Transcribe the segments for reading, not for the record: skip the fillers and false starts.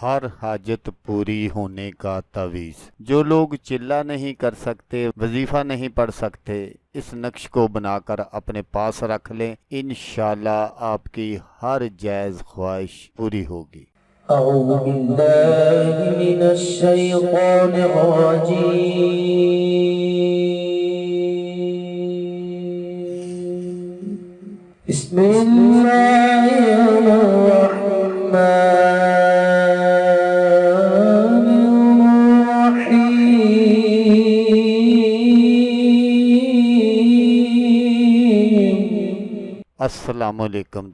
हर हाजत पूरी होने का तावीज़। जो लोग चिल्ला नहीं कर सकते, वजीफा नहीं पढ़ सकते, इस नक्श को बनाकर अपने पास रख लें। इंशाअल्लाह आपकी हर जायज़ ख्वाहिश पूरी होगी। أعوذ بالله من الشيطان الرجيم. بسم الله الرحمن الرحيم. अस्सलामुअलैकुम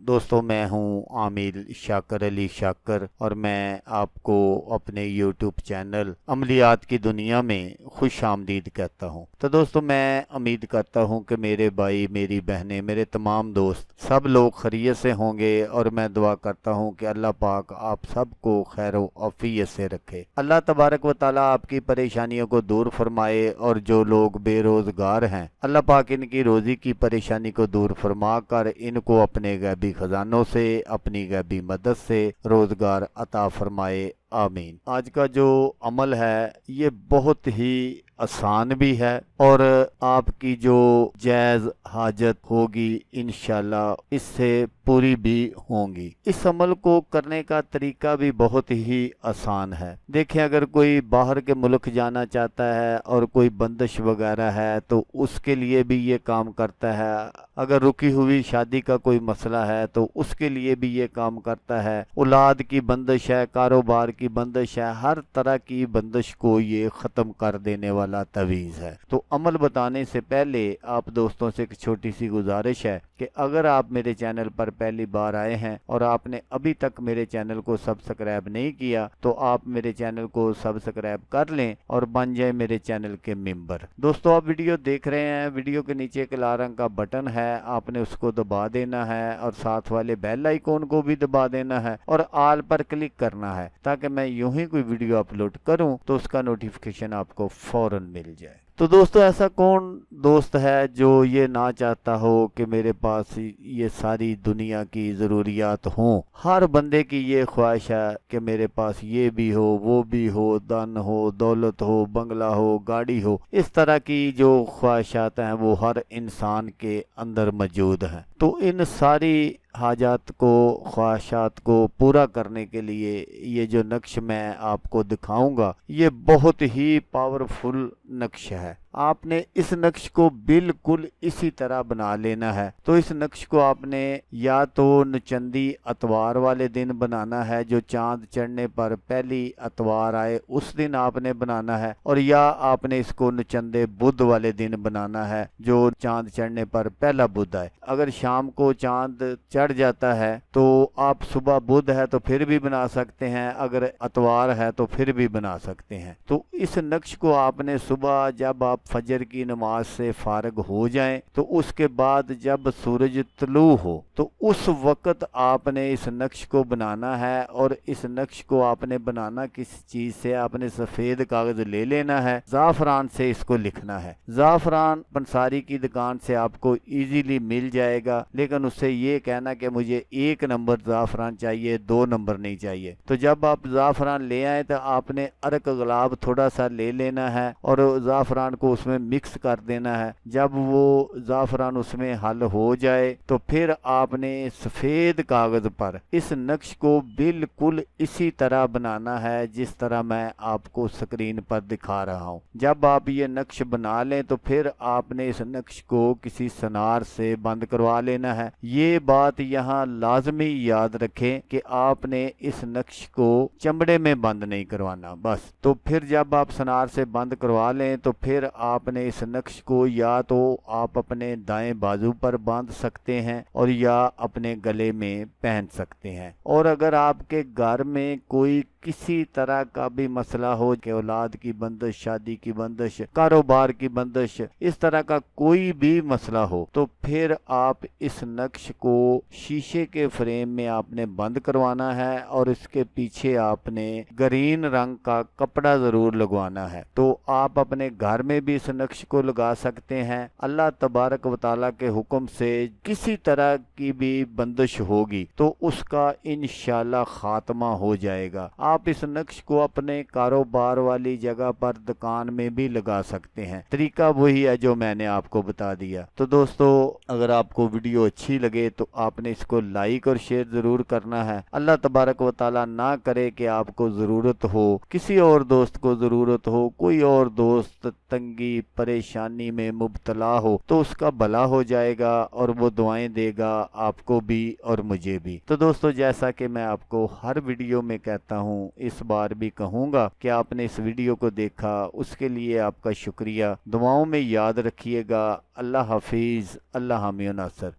दोस्तों मैं हूं आमिर शाकर अली शाकर और मैं आपको अपने यूट्यूब चैनल अमलियात की दुनिया में खुश आमदीद कहता हूं। तो दोस्तों मैं उम्मीद करता हूं कि मेरे भाई, मेरी बहनें, मेरे तमाम दोस्त सब लोग खैरियत से होंगे और मैं दुआ करता हूं कि अल्लाह पाक आप सबको खैर व आफियत से रखे। अल्लाह तबारक व तआला आपकी परेशानियों को दूर फरमाए और जो लोग बेरोजगार हैं अल्लाह पाक इनकी रोजी की परेशानी को दूर फरमा कर इनको अपने गैबी खजानों से, अपनी गैबी मदद से रोजगार अता फरमाए, आमीन। आज का जो अमल है ये बहुत ही आसान भी है और आपकी जो जायज़ हाजत होगी इंशाल्लाह इससे पूरी भी होंगी। इस अमल को करने का तरीका भी बहुत ही आसान है। देखिए, अगर कोई बाहर के मुल्क जाना चाहता है और कोई बंदिश वगैरह है तो उसके लिए भी ये काम करता है। अगर रुकी हुई शादी का कोई मसला है तो उसके लिए भी ये काम करता है। औलाद की बंदिश है, कारोबार की बंदिश है, हर तरह की बंदिश को ये ख़त्म कर देने वाला तवीज़ है। तो अमल बताने से पहले आप दोस्तों से एक छोटी सी गुजारिश है कि अगर आप मेरे चैनल पर पहली बार आए हैं और आपने अभी तक मेरे चैनल को सब्सक्राइब नहीं किया तो आप मेरे चैनल को सब्सक्राइब कर लें और बन जाए मेरे चैनल के मेंबर। दोस्तों आप वीडियो देख रहे हैं, वीडियो के नीचे एक लाल रंग का बटन है, आपने उसको दबा देना है और साथ वाले बेल आइकॉन को भी दबा देना है और ऑल पर क्लिक करना है ताकि मैं यूं ही कोई वीडियो अपलोड करूं तो उसका नोटिफिकेशन आपको फौरन मिल जाए। तो दोस्तों ऐसा कौन दोस्त है जो ये ना चाहता हो कि मेरे पास ये सारी दुनिया की ज़रूरियात हों। हर बंदे की ये ख्वाहिश है कि मेरे पास ये भी हो, वो भी हो, धन हो, दौलत हो, बंगला हो, गाड़ी हो। इस तरह की जो ख्वाहिशात हैं वो हर इंसान के अंदर मौजूद हैं। तो इन सारी हाजात को, ख्वाहिशात को पूरा करने के लिए ये जो नक्श मैं आपको दिखाऊंगा ये बहुत ही पावरफुल नक्श है। आपने इस नक्श को बिल्कुल इसी तरह बना लेना है। तो इस नक्श को आपने या तो नचंदी अतवार वाले दिन बनाना है, जो चांद चढ़ने पर पहली अतवार आए उस दिन आपने बनाना है, और या आपने इसको नचंदे बुध वाले दिन बनाना है जो चांद चढ़ने पर पहला बुध आए। अगर शाम को चांद चढ़ जाता है तो आप सुबह बुध है तो फिर भी बना सकते हैं, अगर अतवार है तो फिर भी बना सकते हैं। तो इस नक्श को आपने सुबह जब आप फजर की नमाज से फारग हो जाएं तो उसके बाद जब सूरज तलू हो तो उस वक्त आपने इस नक्श को बनाना है। और इस नक्श को आपने बनाना किस चीज से, आपने सफेद कागज ले लेना है, ज़ाफ़रान से इसको लिखना है। ज़ाफ़रान पंसारी की दुकान से आपको इजीली मिल जाएगा, लेकिन उससे ये कहना कि मुझे 1 नंबर ज़ाफ़रान चाहिए, 2 नंबर नहीं चाहिए। तो जब आप ज़ाफ़रान ले आए तो आपने अरक गुलाब थोड़ा सा ले लेना है और ज़ाफ़रान को उसमें मिक्स कर देना है। जब वो ज़ाफ़रान उसमें हल हो जाए तो फिर आपने सफ़ेद कागज़ पर इस नक्श को बिल्कुल इसी तरह बनाना है जिस तरह मैं आपको स्क्रीन पर दिखा रहा हूँ। जब आप ये नक्श बना लें तो फिर आपने इस नक्श को किसी सनार से बंद करवा लेना है। ये बात यहाँ लाजमी याद रखें कि आपने इस नक्श को चमड़े में बंद नहीं करवाना बस। तो फिर जब आप सनार से बंद करवा लें तो फिर आपने इस नक्श को या तो आप अपने दाएं बाजू पर बांध सकते हैं और या अपने गले में पहन सकते हैं। और अगर आपके घर में कोई किसी तरह का भी मसला हो कि औलाद की बंदिश, शादी की बंदिश, कारोबार की बंदिश, इस तरह का कोई भी मसला हो, तो फिर आप इस नक्श को शीशे के फ्रेम में आपने बंद करवाना है और इसके पीछे आपने ग्रीन रंग का कपड़ा जरूर लगवाना है। तो आप अपने घर में भी इस नक्श को लगा सकते हैं। अल्लाह तबारक व तआला के हुक्म से किसी तरह की भी बंदिश होगी तो उसका इंशाल्लाह खात्मा हो जाएगा। आप इस नक्श को अपने कारोबार वाली जगह पर दुकान में भी लगा सकते हैं। तरीका वही है जो मैंने आपको बता दिया। तो दोस्तों, अगर आपको वीडियो अच्छी लगे तो आपने इसको लाइक और शेयर जरूर करना है। अल्लाह तबारक व तआला ना करे कि आपको ज़रूरत हो, किसी और दोस्त को ज़रूरत हो, कोई और दोस्त तंगी परेशानी में मुब्तला हो, तो उसका भला हो जाएगा और वो दुआएं देगा आपको भी और मुझे भी। तो दोस्तों, जैसा कि मैं आपको हर वीडियो में कहता हूँ, इस बार भी कहूँगा कि आपने इस वीडियो को देखा, उसके लिए आपका शुक्रिया। दुआओं में याद रखिएगा। अल्लाह हाफिज़, अल्लाह हामी नासर।